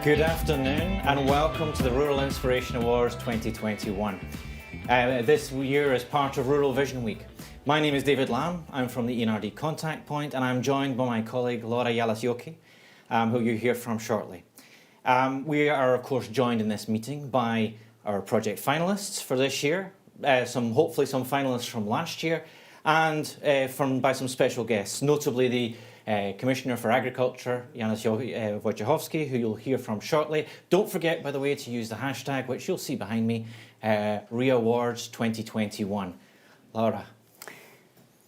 Good afternoon and welcome to the Rural Inspiration Awards 2021. This year is part of Rural Vision Week. My name is David Lamb, I'm from the ENRD Contact Point and I'm joined by my colleague Laura Yalasjoki, who you'll hear from shortly. We are of course joined in this meeting by our project finalists for this year, hopefully some finalists from last year, and by some special guests, notably the Commissioner for Agriculture, Janusz Wojciechowski, who you'll hear from shortly. Don't forget, by the way, to use the hashtag, which you'll see behind me, ReAwards 2021. Laura.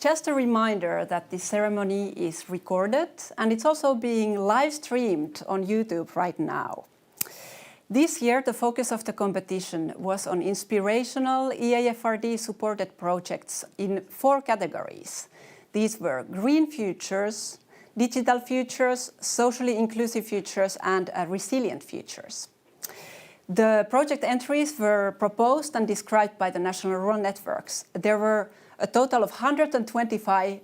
Just a reminder that this ceremony is recorded and it's also being live streamed on YouTube right now. This year, the focus of the competition was on inspirational EAFRD-supported projects in 4 categories. These were green futures, digital futures, socially inclusive futures, and resilient futures. The project entries were proposed and described by the national rural networks. There were a total of 125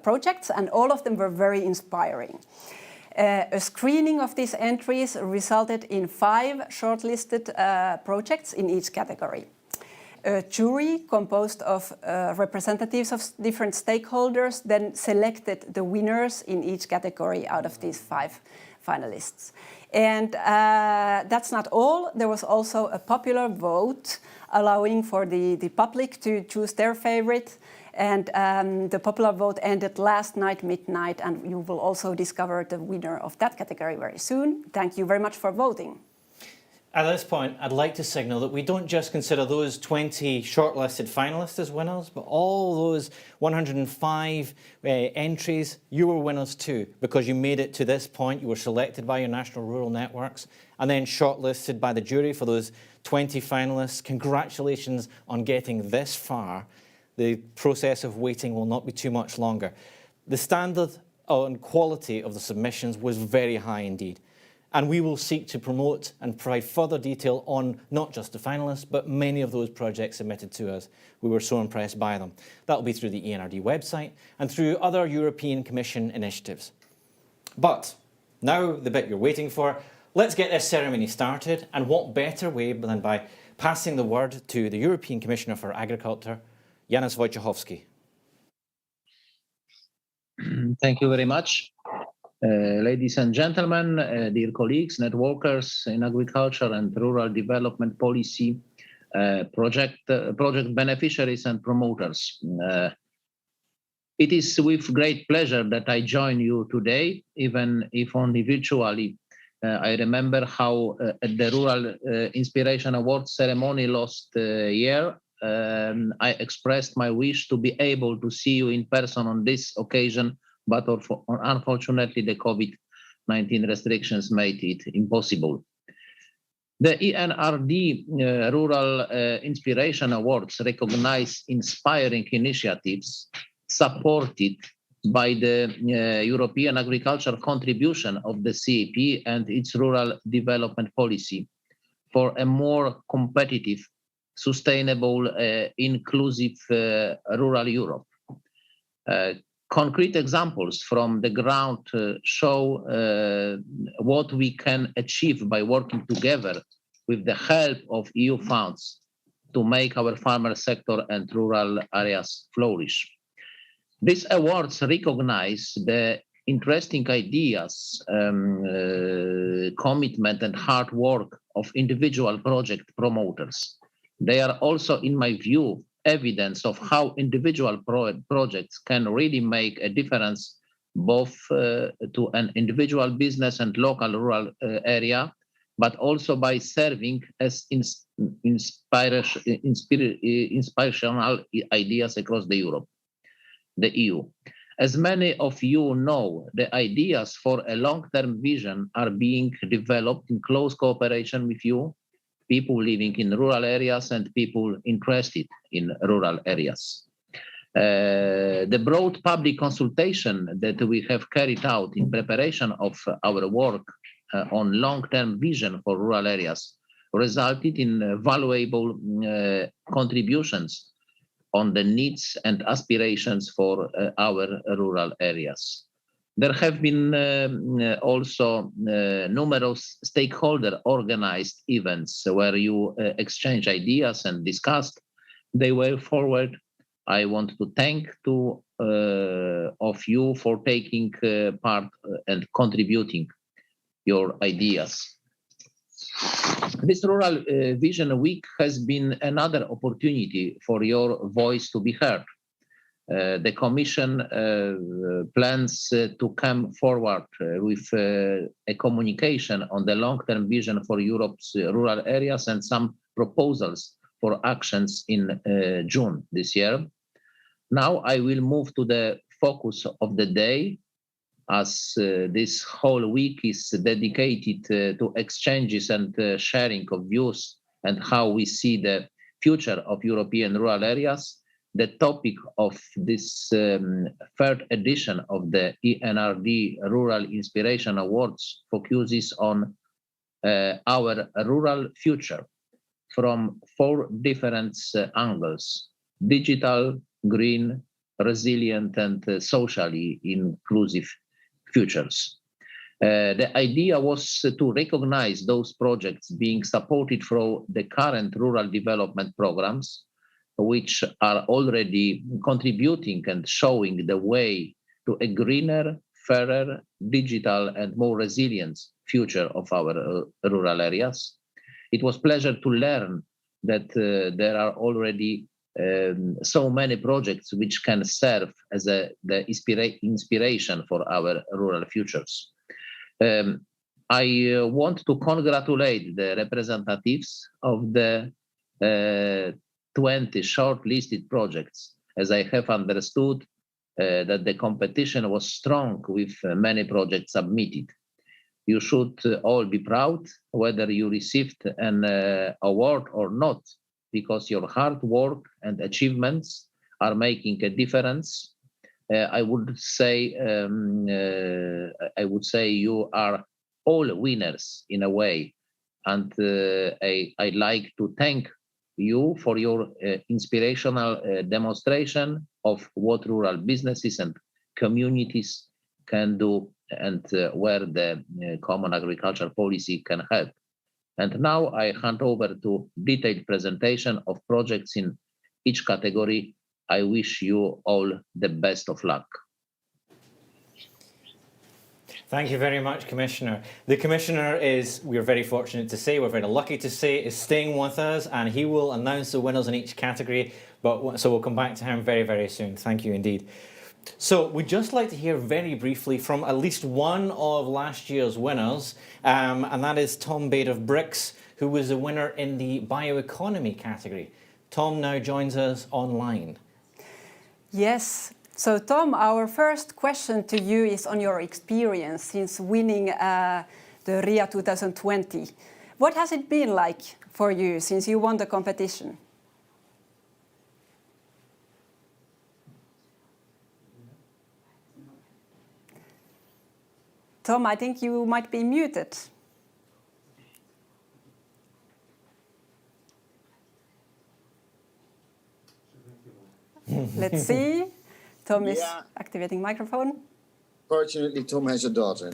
projects, and all of them were very inspiring. A screening of these entries resulted in 5 shortlisted projects in each category. A jury composed of representatives of different stakeholders then selected the winners in each category out of these 5 finalists. And that's not all. There was also a popular vote allowing for the public to choose their favorite. And the popular vote ended last night, midnight, and you will also discover the winner of that category very soon. Thank you very much for voting. At this point, I'd like to signal that we don't just consider those 20 shortlisted finalists as winners, but all those 105 entries, you were winners too, because you made it to this point. You were selected by your national rural networks and then shortlisted by the jury for those 20 finalists. Congratulations on getting this far. The process of waiting will not be too much longer. The standard and quality of the submissions was very high indeed. And we will seek to promote and provide further detail on not just the finalists, but many of those projects submitted to us. We were so impressed by them. That will be through the ENRD website and through other European Commission initiatives. But now the bit you're waiting for, let's get this ceremony started. And what better way than by passing the word to the European Commissioner for Agriculture, Janusz Wojciechowski. Thank you very much. Ladies and gentlemen, dear colleagues, networkers in agriculture and rural development policy, project beneficiaries and promoters. It is with great pleasure that I join you today, even if only virtually. I remember how at the Rural Inspiration Awards ceremony last year, I expressed my wish to be able to see you in person on this occasion, but unfortunately the COVID-19 restrictions made it impossible. The ENRD Rural Inspiration Awards recognize inspiring initiatives supported by the European agricultural contribution of the CAP and its rural development policy for a more competitive, sustainable, inclusive rural Europe. Concrete examples from the ground show what we can achieve by working together with the help of EU funds to make our farmer sector and rural areas flourish. These awards recognize the interesting ideas, commitment and hard work of individual project promoters. They are also, in my view, evidence of how individual projects can really make a difference both to an individual business and local rural area, but also by serving as inspirational ideas across the EU. As many of you know, the ideas for a long-term vision are being developed in close cooperation with you, people living in rural areas and people interested in rural areas. The broad public consultation that we have carried out in preparation of our work on long-term vision for rural areas resulted in valuable contributions on the needs and aspirations for our rural areas. There have been also numerous stakeholder-organized events where you exchange ideas and discussed the way forward. I want to thank two of you for taking part and contributing your ideas. This Rural Vision Week has been another opportunity for your voice to be heard. The Commission plans to come forward with a communication on the long-term vision for Europe's rural areas and some proposals for actions in June this year. Now I will move to the focus of the day, as this whole week is dedicated to exchanges and sharing of views and how we see the future of European rural areas. The topic of this third edition of the ENRD Rural Inspiration Awards focuses on our rural future from four different angles: digital, green, resilient, and socially inclusive futures. The idea was to recognize those projects being supported through the current rural development programs, which are already contributing and showing the way to a greener, fairer, digital, and more resilient future of our rural areas. It was a pleasure to learn that there are already so many projects which can serve as the inspiration for our rural futures. I want to congratulate the representatives of the 20 shortlisted projects, as I have understood that the competition was strong with many projects submitted. You should all be proud whether you received an award or not, because your hard work and achievements are making a difference. I would say you are all winners in a way, and I'd like to thank you for your inspirational demonstration of what rural businesses and communities can do and where the common agriculture policy can help. And now I hand over to detailed presentation of projects in each category. I wish you all the best of luck. Thank you very much, Commissioner. The Commissioner is, we're very fortunate to say, we're very lucky to say, is staying with us, and he will announce the winners in each category. So we'll come back to him very, very soon. Thank you indeed. So we'd just like to hear very briefly from at least one of last year's winners, and that is Tom Bade of Bricks, who was the winner in the bioeconomy category. Tom now joins us online. Yes. So Tom, our first question to you is on your experience since winning the RIA 2020. What has it been like for you since you won the competition? Tom, I think you might be muted. Let's see. Tom is activating microphone. Fortunately, Tom has a daughter.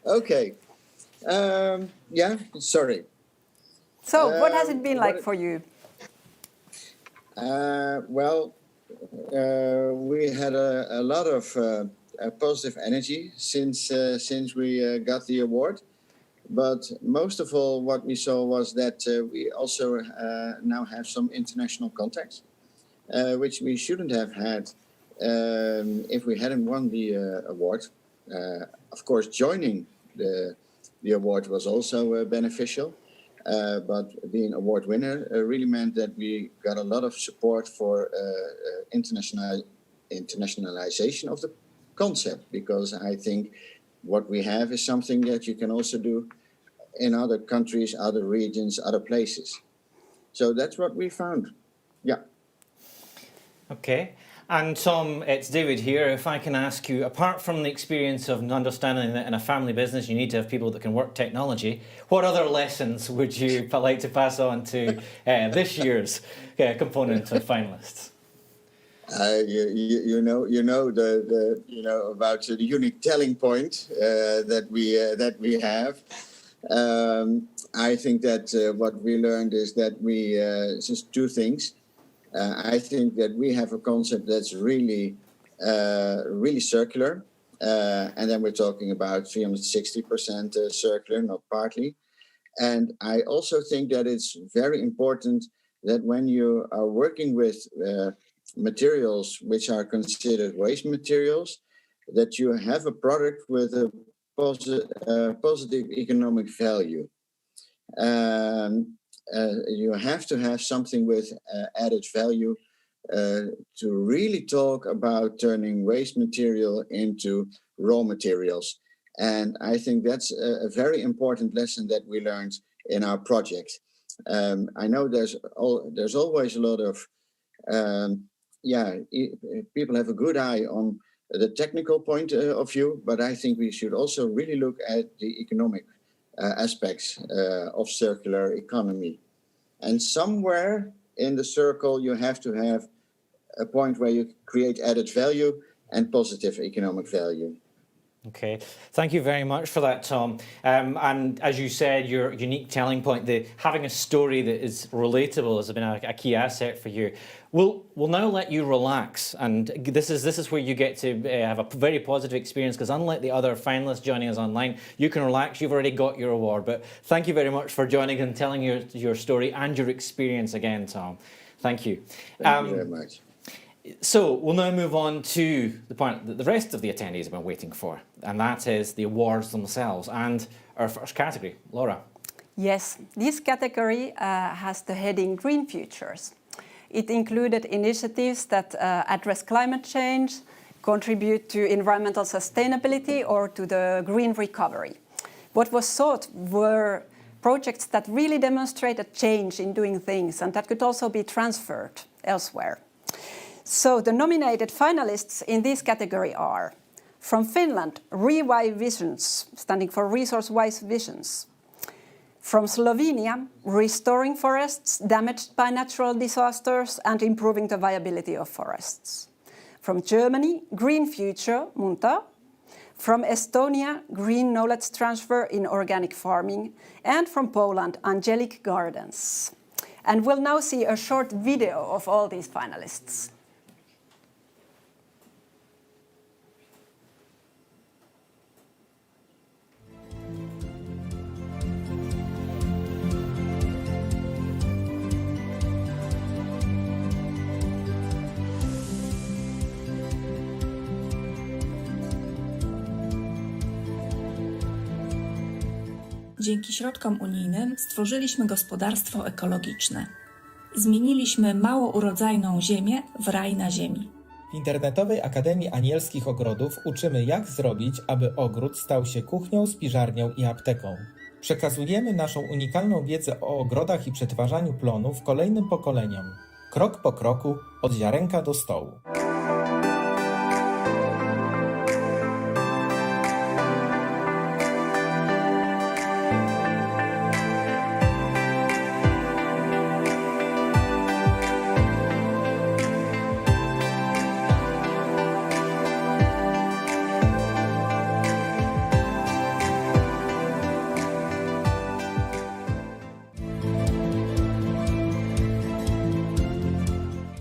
Okay. Sorry. So, what has it been like for you? We had a lot of positive energy since we got the award. But most of all, what we saw was that we also now have some international contacts, which we shouldn't have had if we hadn't won the award. Of course, joining the award was also beneficial, but being award winner really meant that we got a lot of support for internationalization of the concept, because I think what we have is something that you can also do in other countries, other regions, other places. So that's what we found. Yeah. Okay. And Tom, it's David here. If I can ask you, apart from the experience of understanding that in a family business you need to have people that can work technology, what other lessons would you like to pass on to this year's component of finalists? You know about the unique telling point that we have. I think that what we learned is that we just two things. I think that we have a concept that's really circular, and then we're talking about 360% circular, not partly. And I also think that it's very important that when you are working with materials which are considered waste materials, that you have a product with a positive economic value. You have to have something with added value to really talk about turning waste material into raw materials. And I think that's a very important lesson that we learned in our project. I know there's always a lot of people have a good eye on the technical point of view, but I think we should also really look at the economic aspects of circular economy. And somewhere in the circle, you have to have a point where you create added value and positive economic value. Okay, thank you very much for that, Tom. And as you said, your unique telling point, having a story that is relatable has been a key asset for you. We'll now let you relax, and this is where you get to have a very positive experience, because unlike the other finalists joining us online, you can relax. You've already got your award. But thank you very much for joining and telling your story and your experience again, Tom. Thank you. Thank you very much. So we'll now move on to the point that the rest of the attendees have been waiting for, and that is the awards themselves and our first category. Laura. Yes, this category has the heading Green Futures. It included initiatives that address climate change, contribute to environmental sustainability, or to the green recovery. What was sought were projects that really demonstrate a change in doing things and that could also be transferred elsewhere. So the nominated finalists in this category are, from Finland, Revive Visions, standing for Resource-Wise Visions. From Slovenia, Restoring Forests Damaged by Natural Disasters and Improving the Viability of Forests. From Germany, Green Future, Munta. From Estonia, Green Knowledge Transfer in Organic Farming. And from Poland, Angelic Gardens. And we'll now see a short video of all these finalists. Dzięki środkom unijnym stworzyliśmy gospodarstwo ekologiczne. Zmieniliśmy mało urodzajną ziemię w raj na ziemi. W Internetowej Akademii Anielskich Ogrodów uczymy, jak zrobić, aby ogród stał się kuchnią, spiżarnią i apteką. Przekazujemy naszą unikalną wiedzę o ogrodach i przetwarzaniu plonów kolejnym pokoleniom. Krok po kroku, od ziarenka do stołu.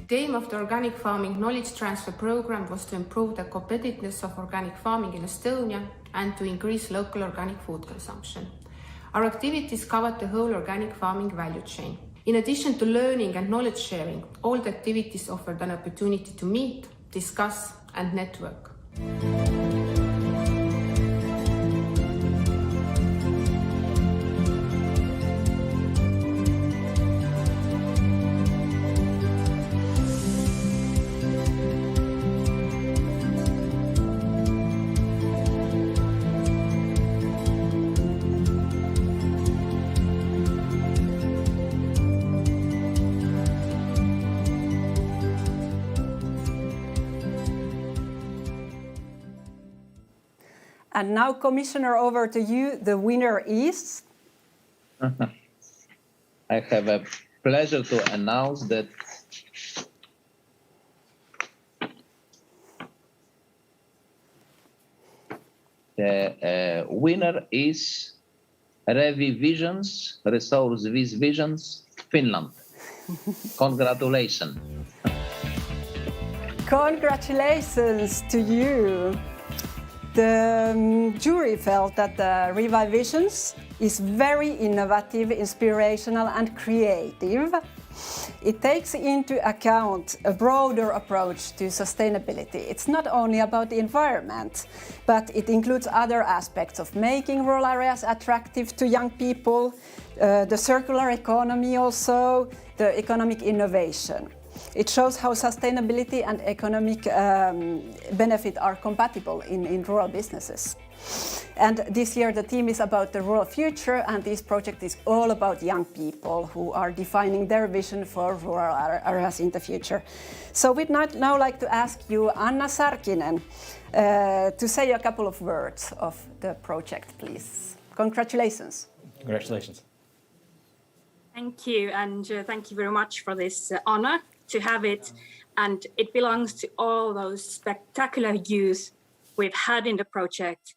The aim of the Organic Farming Knowledge Transfer Program was to improve the competitiveness of organic farming in Estonia and to increase local organic food consumption. Our activities covered the whole organic farming value chain. In addition to learning and knowledge sharing, all the activities offered an opportunity to meet, discuss and network. And now, Commissioner, over to you. The winner is? I have a pleasure to announce that The winner is Revisions, Resource Visions, Finland. Congratulations. Congratulations to you. The jury felt that the Revisions is very innovative, inspirational and creative. It takes into account a broader approach to sustainability. It's not only about the environment, but it includes other aspects of making rural areas attractive to young people, the circular economy also, the economic innovation. It shows how sustainability and economic benefit are compatible in rural businesses. And this year the theme is about the rural future, and this project is all about young people who are defining their vision for rural areas in the future. So we'd now like to ask you, Anna Sarkinen, to say a couple of words of the project, please. Congratulations. Congratulations. Thank you, and thank you very much for this honor to have it. And it belongs to all those spectacular youth we've had in the project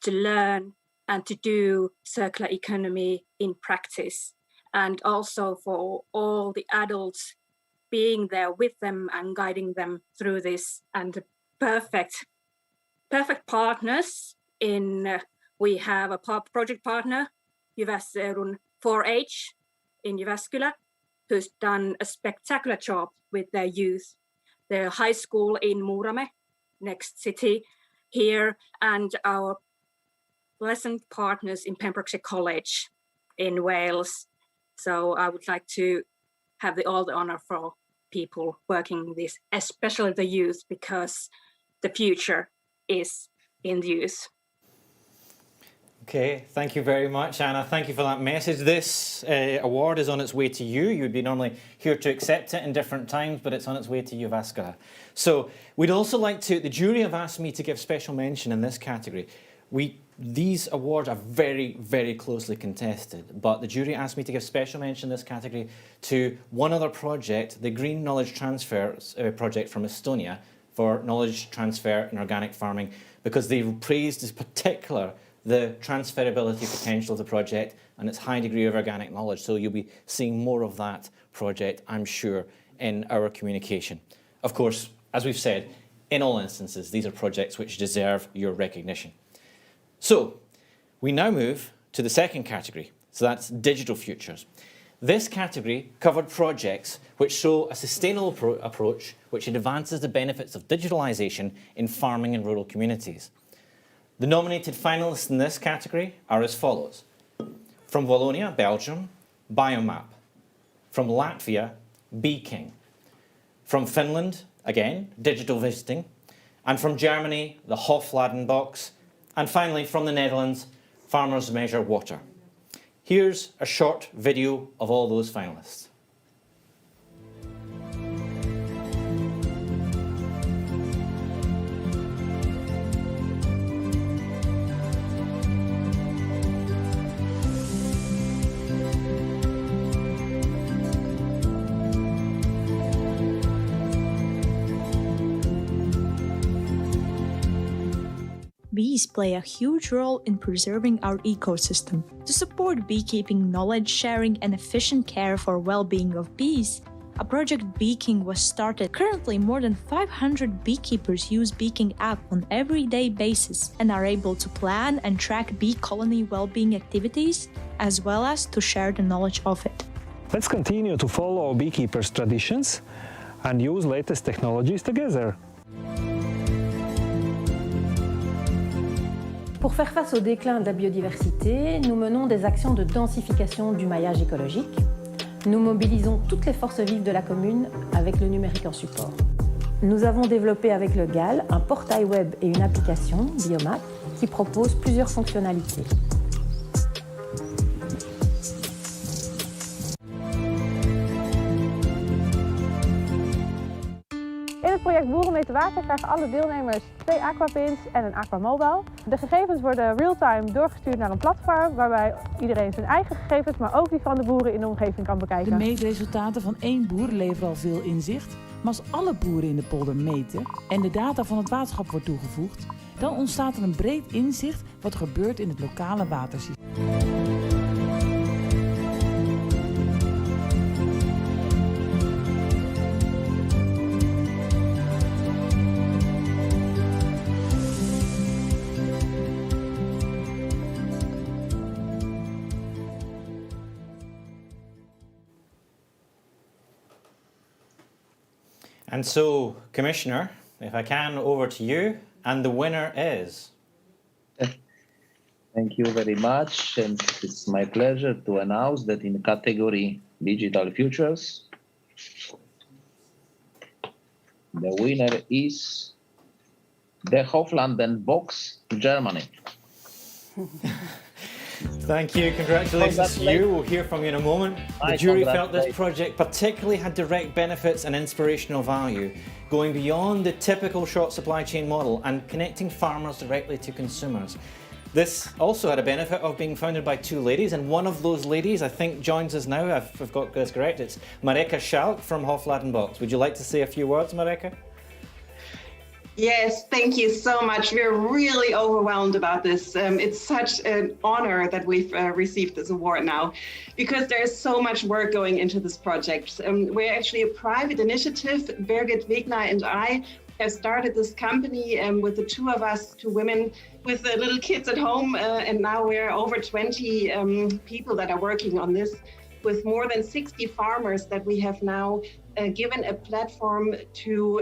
to learn and to do circular economy in practice, and also for all the adults being there with them and guiding them through this, and the perfect partners in we have a project partner, Jyvässeurun 4-H in Jyväskylä, who's done a spectacular job with their youth. The high school in Muurame, next city here, and our pleasant partners in Pembrokeshire College in Wales. So I would like to have all the honor for people working this, especially the youth, because the future is in the youth. Okay, thank you very much, Anna. Thank you for that message. This award is on its way to you. You'd be normally here to accept it in different times, but it's on its way to Jyväskylä. So we'd also like to, the jury have asked me to give special mention in this category. These awards are very, very closely contested, but the jury asked me to give special mention in this category to one other project, the Green Knowledge Transfer project from Estonia for knowledge transfer in organic farming, because they praised in particular the transferability potential of the project and its high degree of organic knowledge. So you'll be seeing more of that project, I'm sure, in our communication. Of course, as we've said, in all instances, these are projects which deserve your recognition. So we now move to the second category, so that's digital futures. This category covered projects which show a sustainable approach which advances the benefits of digitalisation in farming and rural communities. The nominated finalists in this category are as follows. From Wallonia, Belgium, Biomap. From Latvia, BeeKing. From Finland, again, Digital Visiting. And from Germany, the Hofflardenbox. And finally, from the Netherlands, Farmers Measure Water. Here's a short video of all those finalists. Bees play a huge role in preserving our ecosystem. To support beekeeping knowledge sharing and efficient care for well-being of bees, a project BeeKing was started. Currently, more than 500 beekeepers use BeeKing app on everyday basis and are able to plan and track bee colony well-being activities, as well as to share the knowledge of it. Let's continue to follow beekeepers' traditions and use latest technologies together. Pour faire face au déclin de la biodiversité, nous menons des actions de densification du maillage écologique. Nous mobilisons toutes les forces vives de la commune avec le numérique en support. Nous avons développé avec le GAL un portail web et une application, Biomap, qui propose plusieurs fonctionnalités. In het project Boeren mee te water krijgen alle deelnemers 2 aquapins en een aquamobile. De gegevens worden real-time doorgestuurd naar een platform waarbij iedereen zijn eigen gegevens, maar ook die van de boeren in de omgeving kan bekijken. De meetresultaten van 1 boer leveren al veel inzicht, maar als alle boeren in de polder meten en de data van het waterschap wordt toegevoegd, Dan ontstaat er een breed inzicht wat er gebeurt in het lokale watersysteem. And so, Commissioner, if I can, over to you. And the winner is? Thank you very much. And it's my pleasure to announce that in the category Digital Futures, the winner is the Hofflardenbox, Germany. Thank you. Congratulations to you. We'll hear from you in a moment. The jury felt this project particularly had direct benefits and inspirational value, going beyond the typical short supply chain model and connecting farmers directly to consumers. This also had a benefit of being founded by two ladies, and one of those ladies, I think, joins us now. I've got this correct. It's Mareka Schalke from Hofflardenbox. Would you like to say a few words, Mareka? Yes, thank you so much. We're really overwhelmed about this. It's such an honor that we've received this award now, because there's so much work going into this project. We're actually a private initiative. Birgit Wegner and I have started this company with the two of us, two women with little kids at home, and now we're over 20 people that are working on this, with more than 60 farmers that we have now given a platform to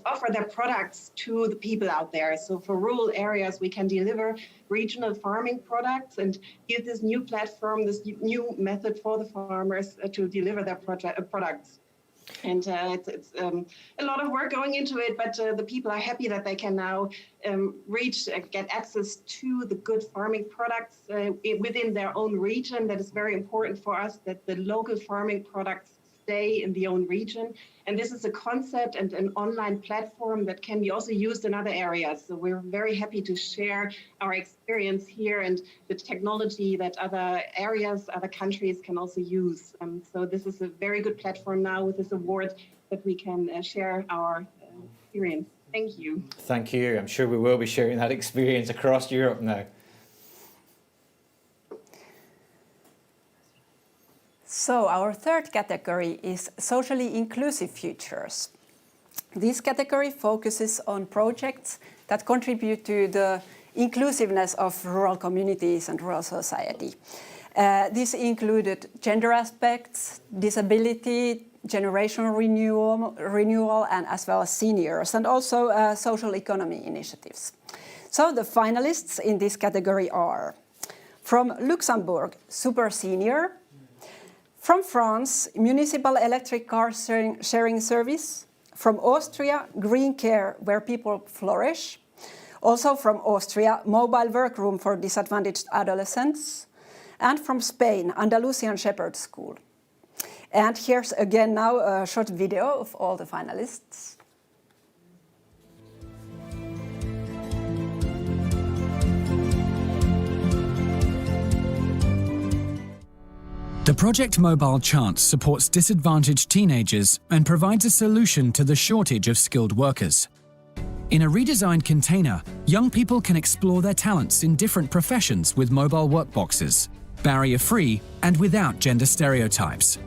offer their products to the people out there. So for rural areas, we can deliver regional farming products and give this new platform, this new method for the farmers to deliver their products. And it's a lot of work going into it, but the people are happy that they can now get access to the good farming products within their own region. That is very important for us, that the local farming products stay in the own region. And this is a concept and an online platform that can be also used in other areas. So we're very happy to share our experience here and the technology that other areas, other countries can also use. So this is a very good platform now with this award that we can share our experience. Thank you. Thank you. I'm sure we will be sharing that experience across Europe now. So our third category is socially inclusive futures. This category focuses on projects that contribute to the inclusiveness of rural communities and rural society. This included gender aspects, disability, generational renewal, and as well as seniors, and also social economy initiatives. So the finalists in this category are: from Luxembourg, Super Senior; from France, Municipal Electric Car Sharing Service; from Austria, Green Care, Where People Flourish; also from Austria, Mobile Workroom for Disadvantaged Adolescents; and from Spain, Andalusian Shepherd School. And here's again now a short video of all the finalists. The project Mobile Chance supports disadvantaged teenagers and provides a solution to the shortage of skilled workers. In a redesigned container, young people can explore their talents in different professions with mobile workboxes, barrier-free and without gender stereotypes.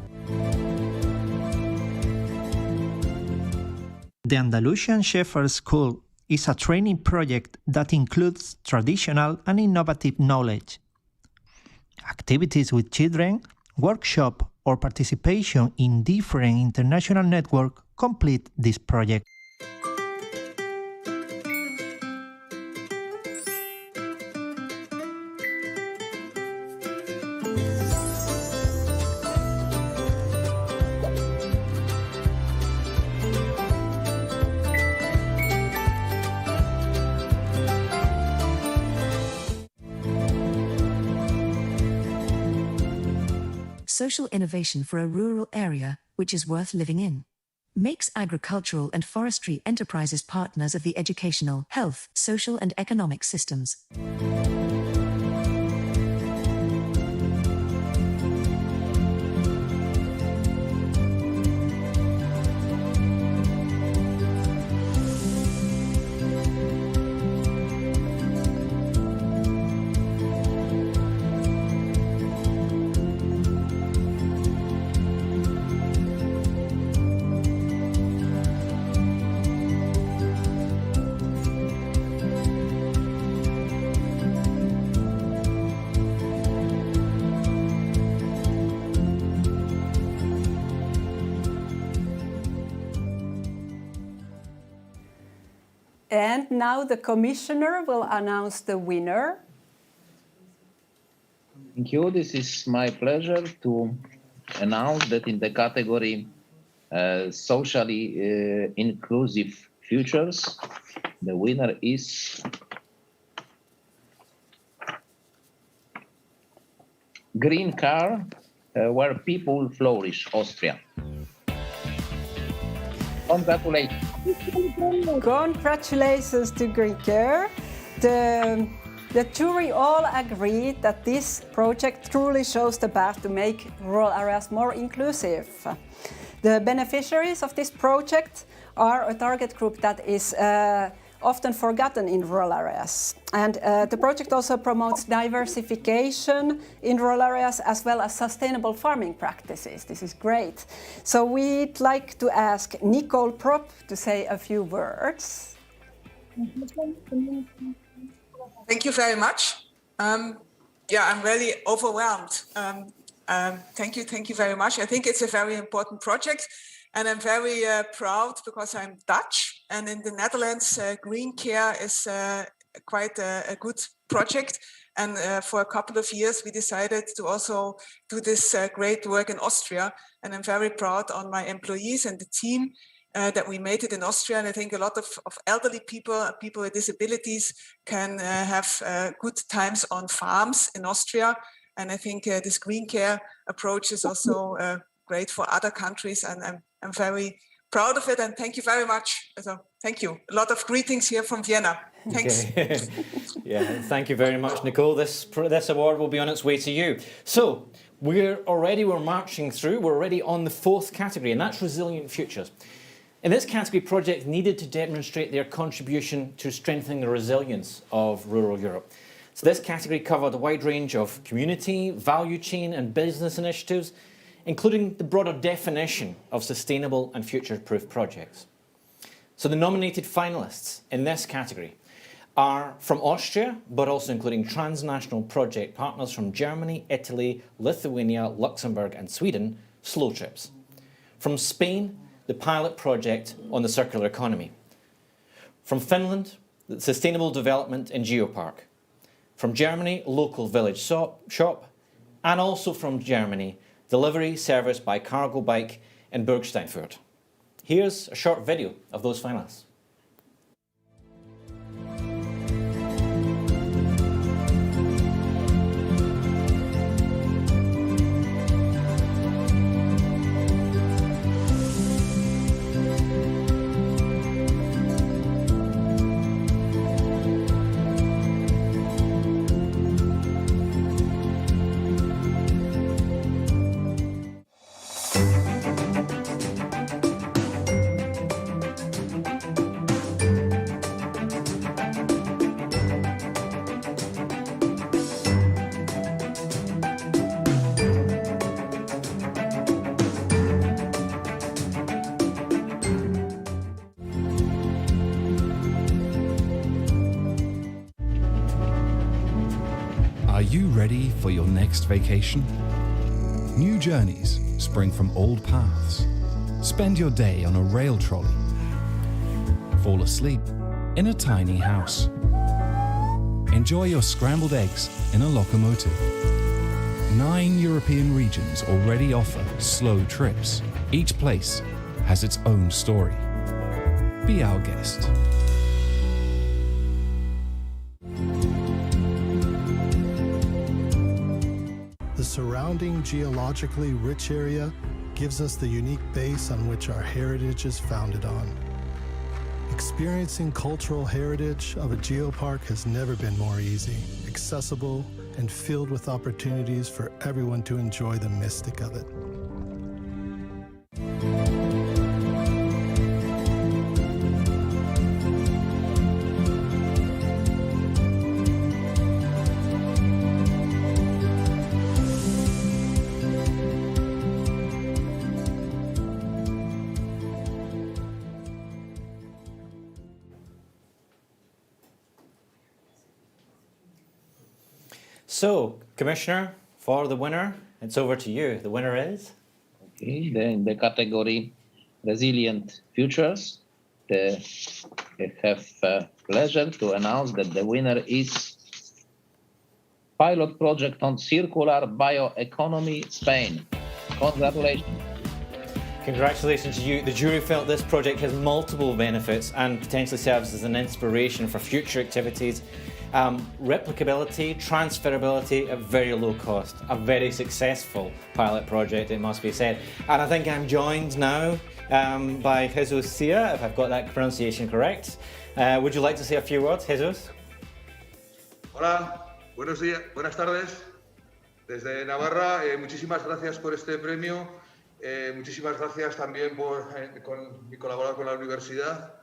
The Andalusian Shepherd School is a training project that includes traditional and innovative knowledge. Activities with children, workshop or participation in different international networks complete this project. Social innovation for a rural area, which is worth living in. Makes agricultural and forestry enterprises partners of the educational, health, social and economic systems. And now the Commissioner will announce the winner. Thank you. This is my pleasure to announce that in the category socially inclusive futures, the winner is Green Car, Where People Flourish, Austria. Congratulations. Congratulations to Green Care. The jury all agreed that this project truly shows the path to make rural areas more inclusive. The beneficiaries of this project are a target group that is often forgotten in rural areas. And the project also promotes diversification in rural areas as well as sustainable farming practices. This is great. So we'd like to ask Nicole Prop to say a few words. Thank you very much. I'm really overwhelmed. Thank you very much. I think it's a very important project, and I'm very proud because I'm Dutch, and in the Netherlands, Green Care is quite a good project. And for a couple of years, we decided to also do this great work in Austria. And I'm very proud on my employees and the team that we made it in Austria. And I think a lot of elderly people, people with disabilities can have good times on farms in Austria. And I think this Green Care approach is also great for other countries. And I'm very proud of it. And thank you very much. So thank you. A lot of greetings here from Vienna. Thanks. Okay. Yeah, thank you very much, Nicole. This award will be on its way to you. So we're marching through. We're already on the fourth category, and that's resilient futures. In this category, projects needed to demonstrate their contribution to strengthening the resilience of rural Europe. So this category covered a wide range of community, value chain and business initiatives, including the broader definition of sustainable and future-proof projects. So the nominated finalists in this category are from Austria, but also including transnational project partners from Germany, Italy, Lithuania, Luxembourg and Sweden, Slow Trips. From Spain, the pilot project on the circular economy. From Finland, the sustainable development in Geopark. From Germany, local village shop. And also from Germany, delivery service by cargo bike in Burgsteinfurt. Here's a short video of those finalists. Are you ready for your next vacation? New journeys spring from old paths. Spend your day on a rail trolley. Fall asleep in a tiny house. Enjoy your scrambled eggs in a locomotive. 9 European regions already offer slow trips. Each place has its own story. Be our guest. The surrounding geologically rich area gives us the unique base on which our heritage is founded on. Experiencing cultural heritage of a geopark has never been more easy, accessible, and filled with opportunities for everyone to enjoy the mystic of it. So, Commissioner, for the winner, it's over to you. The winner is? Okay, in the category Resilient Futures, the have pleasure to announce that the winner is pilot project on circular bioeconomy, Spain. Congratulations. Congratulations to you. The jury felt this project has multiple benefits and potentially serves as an inspiration for future activities. Replicability, transferability at very low cost. A very successful pilot project, it must be said. And I think I'm joined now by Jesus Sia, if I've got that pronunciation correct. Would you like to say a few words, Jesus? Hola, buenos días, buenas tardes. Desde Navarra, muchísimas gracias por este premio. Muchísimas gracias también por colaborar con la universidad,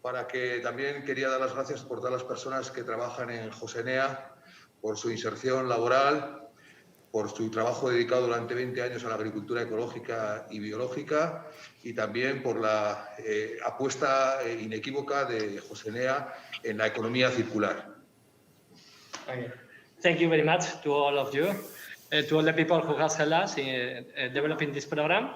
para que también quería dar las gracias por todas las personas que trabajan en Josenea, por su inserción laboral, por su trabajo dedicado durante 20 años a la agricultura ecológica y biológica, y también por la apuesta inequívoca de Josenea en la economía circular. Okay. Thank you very much to all of you. To all the people who has helped us in developing this program,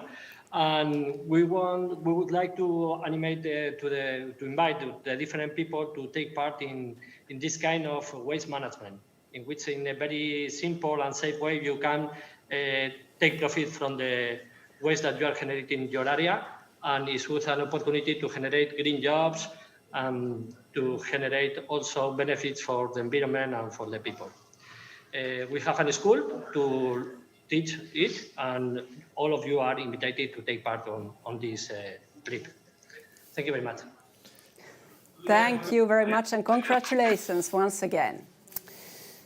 and we would like to invite the different people to take part in this kind of waste management, in which in a very simple and safe way you can take profit from the waste that you are generating in your area, and it's with an opportunity to generate green jobs and to generate also benefits for the environment and for the people. We have a school to teach it, and all of you are invited to take part on this trip. Thank you very much. Thank you very much, and congratulations once again.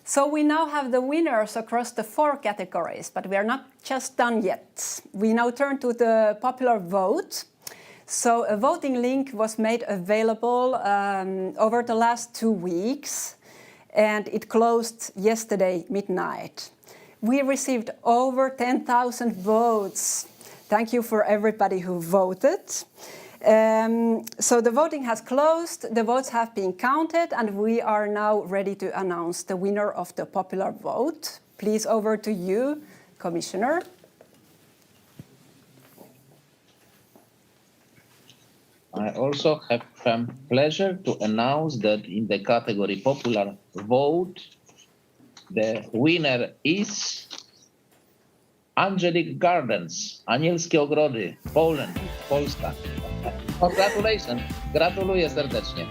So we now have the winners across the 4 categories, but we are not just done yet. We now turn to the popular vote. So a voting link was made available over the last 2 weeks, and it closed yesterday midnight. We received over 10,000 votes. Thank you for everybody who voted. So the voting has closed, the votes have been counted, and we are now ready to announce the winner of the popular vote. Please, over to you, Commissioner. I also have pleasure to announce that in the category popular vote, the winner is Angelic Gardens, Anielskie Ogrody, Poland, Polska. Congratulations. Gratuluję serdecznie.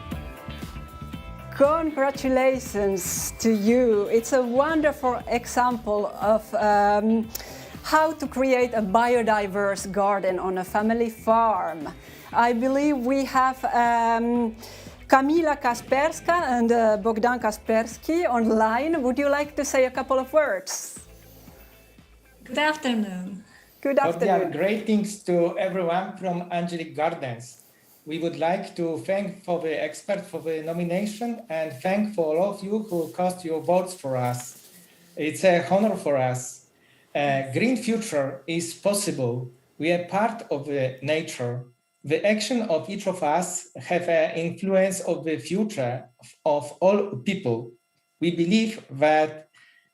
Congratulations to you. It's a wonderful example of how to create a biodiverse garden on a family farm. I believe we have Kamila Kasperska and Bogdan Kasperski online. Would you like to say a couple of words? Good afternoon. Good afternoon. Cordial greetings to everyone from Angelic Gardens. We would like to thank for the expert for the nomination and thank for all of you who cast your votes for us. It's a honor for us. A green future is possible. We are part of the nature. The action of each of us have an influence of the future of all people. We believe that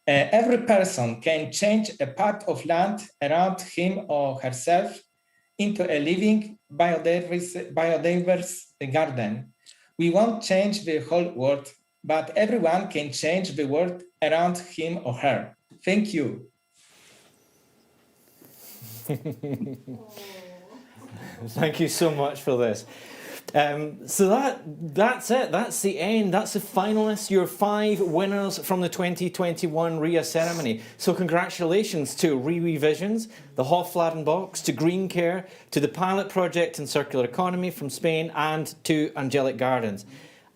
every person can change a part of land around him or herself into a living biodiverse garden. We won't change the whole world, but everyone can change the world around him or her. Thank you. Thank you so much for this. So that's it. That's the end. That's the finalists, your 5 winners from the 2021 RIA ceremony. So congratulations to Revisions, the Hofflardenbox, to Green Care, to the pilot project in circular economy from Spain, and to Angelic Gardens.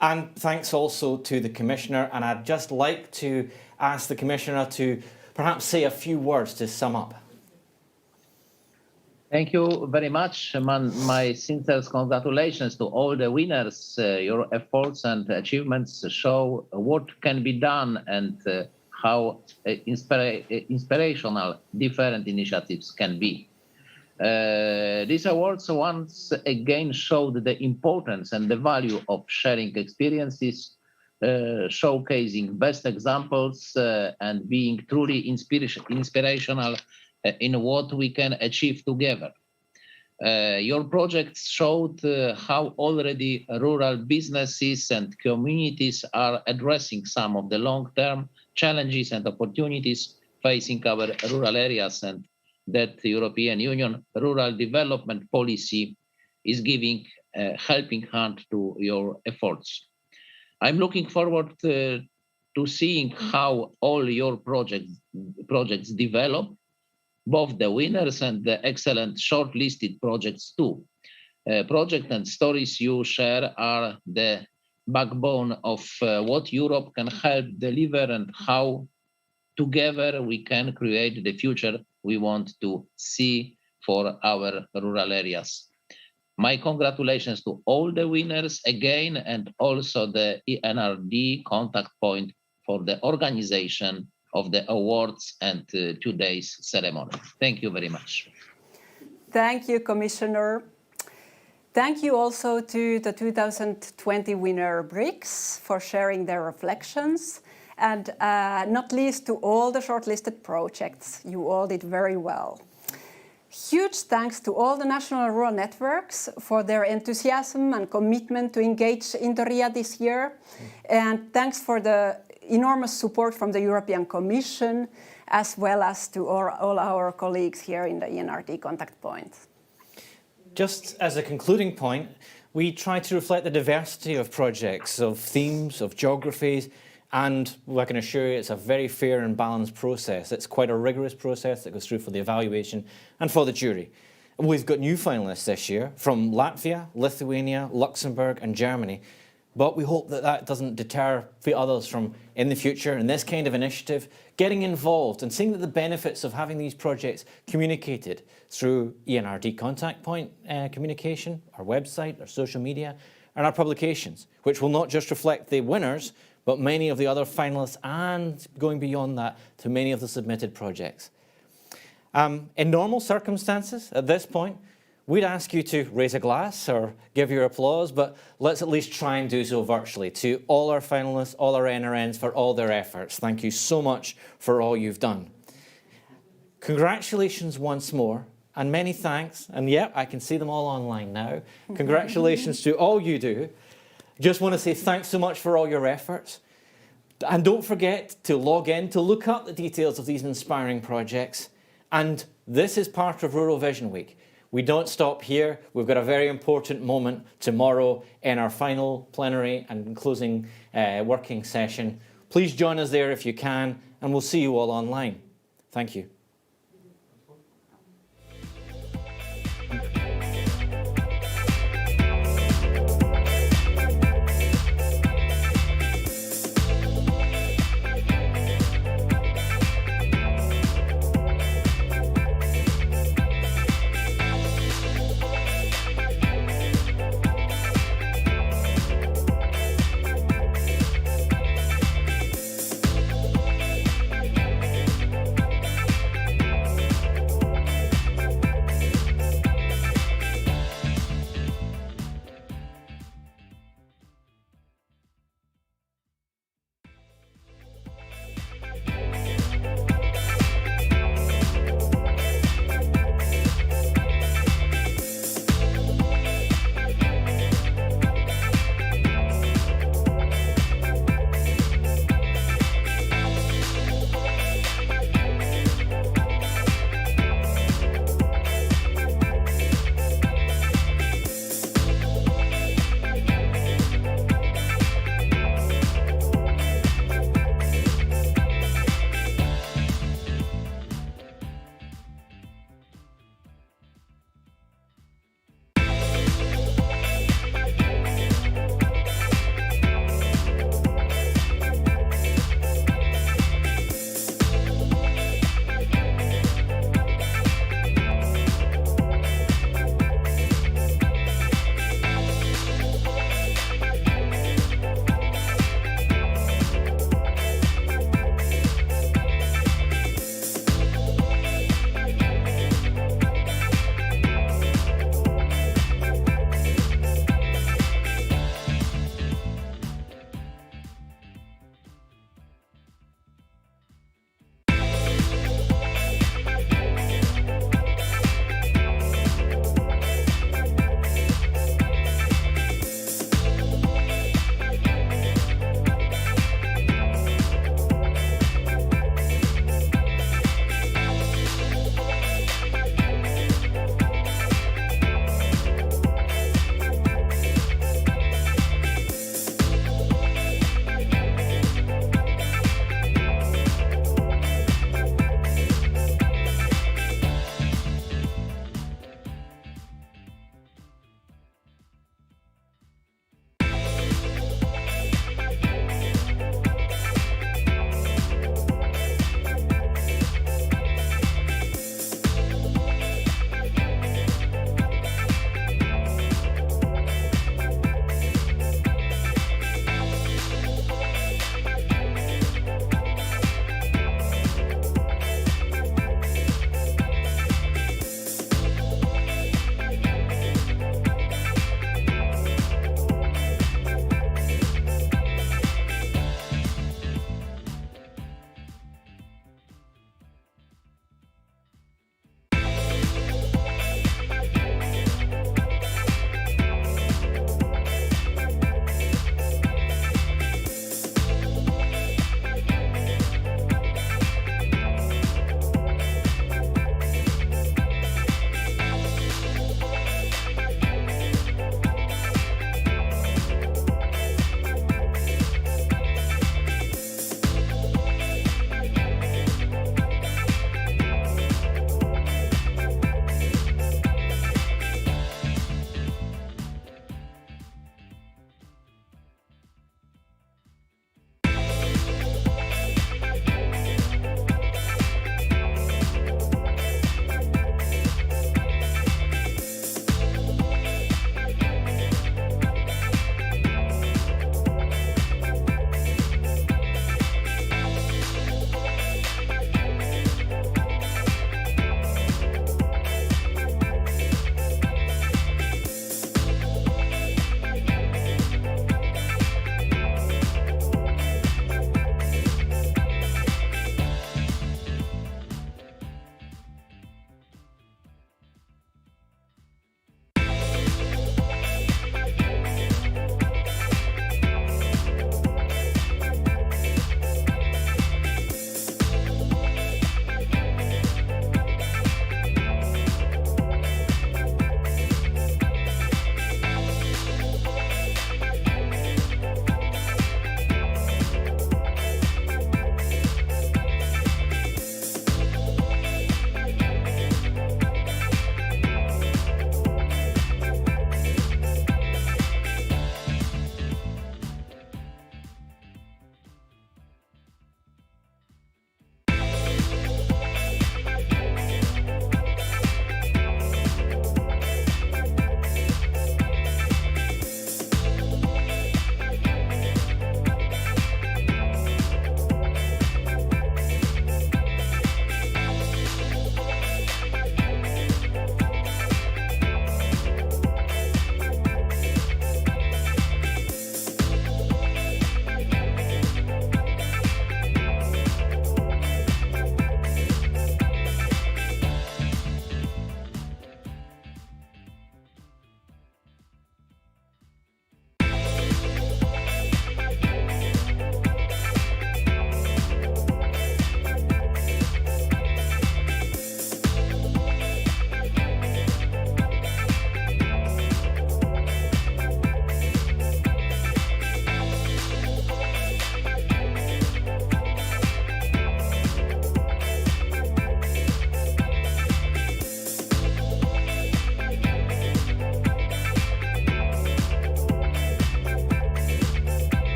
And thanks also to the Commissioner. And I'd just like to ask the Commissioner to perhaps say a few words to sum up. Thank you very much. My sincere congratulations to all the winners. Your efforts and achievements show what can be done and how inspirational different initiatives can be. These awards once again showed the importance and the value of sharing experiences, showcasing best examples, and being truly inspirational in what we can achieve together. Your projects showed how already rural businesses and communities are addressing some of the long-term challenges and opportunities facing our rural areas, and that the European Union rural development policy is giving a helping hand to your efforts. I'm looking forward to seeing how all your projects develop, both the winners and the excellent shortlisted projects too. Project and stories you share are the backbone of what Europe can help deliver and how together we can create the future we want to see for our rural areas. My congratulations to all the winners again, and also the ENRD contact point for the organization of the awards and today's ceremony. Thank you very much. Thank you, Commissioner. Thank you also to the 2020 winner BRICS for sharing their reflections, and not least to all the shortlisted projects. You all did very well. Huge thanks to all the national rural networks for their enthusiasm and commitment to engage in the RIA this year. And thanks for the enormous support from the European Commission, as well as to all our colleagues here in the ENRD contact point. Just as a concluding point, we try to reflect the diversity of projects, of themes, of geographies, and I can assure you it's a very fair and balanced process. It's quite a rigorous process that goes through for the evaluation and for the jury. We've got new finalists this year from Latvia, Lithuania, Luxembourg and Germany, but we hope that that doesn't deter others from, in the future, in this kind of initiative, getting involved and seeing that the benefits of having these projects communicated through ENRD contact point communication, our website, our social media, and our publications, which will not just reflect the winners, but many of the other finalists, and going beyond that to many of the submitted projects. In normal circumstances, at this point, we'd ask you to raise a glass or give your applause, but let's at least try and do so virtually. To all our finalists, all our NRNs for all their efforts. Thank you so much for all you've done. Congratulations once more, and many thanks. And yeah, I can see them all online now. Congratulations to all you do. Just want to say thanks so much for all your efforts. And don't forget to log in to look up the details of these inspiring projects. And this is part of Rural Vision Week. We don't stop here. We've got a very important moment tomorrow in our final plenary and closing working session. Please join us there if you can, and we'll see you all online. Thank you.